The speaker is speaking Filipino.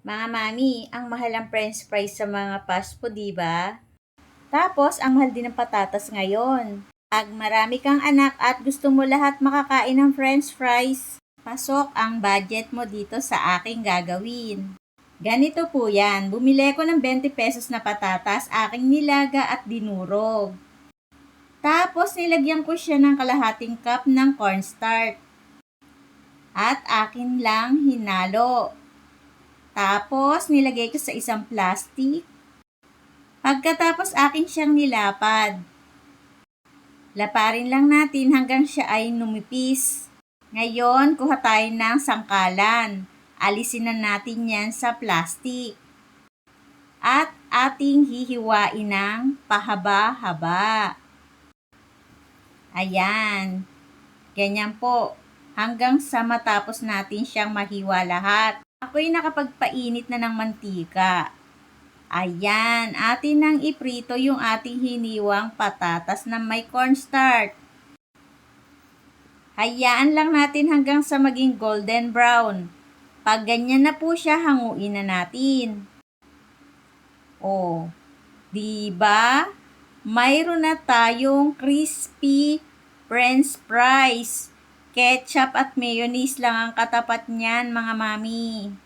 Mga mami, ang mahal ang french fries sa mga fast food, di ba? Tapos, ang mahal din ng patatas ngayon. Pag marami kang anak at gusto mo lahat makakain ng french fries, pasok ang budget mo dito sa aking gagawin. Ganito po yan, bumili ko ng 20 pesos na patatas, aking nilaga at dinurog. Tapos, nilagyan ko siya ng kalahating cup ng cornstarch. At akin lang hinalo. Tapos, nilagay ko sa isang plastic. Pagkatapos, akin siyang nilapad. Laparin lang natin hanggang siya ay numipis. Ngayon, kuha tayo ng sangkalan. Alisin na natin yan sa plastic. At ating hihiwain ng pahaba-haba. Ayan. Ganyan po. Hanggang sa matapos natin siyang mahiwa lahat. Ako'y nakapagpainit na ng mantika. Ayan, atin nang iprito yung ating hiniwang patatas na may cornstarch. Hayaan lang natin hanggang sa maging golden brown. Pag ganyan na po siya, hanguin na natin. Oh, di ba? Mayroon na tayong crispy french fries. Ketchup at mayonnaise lang ang katapat niyan, mga mami.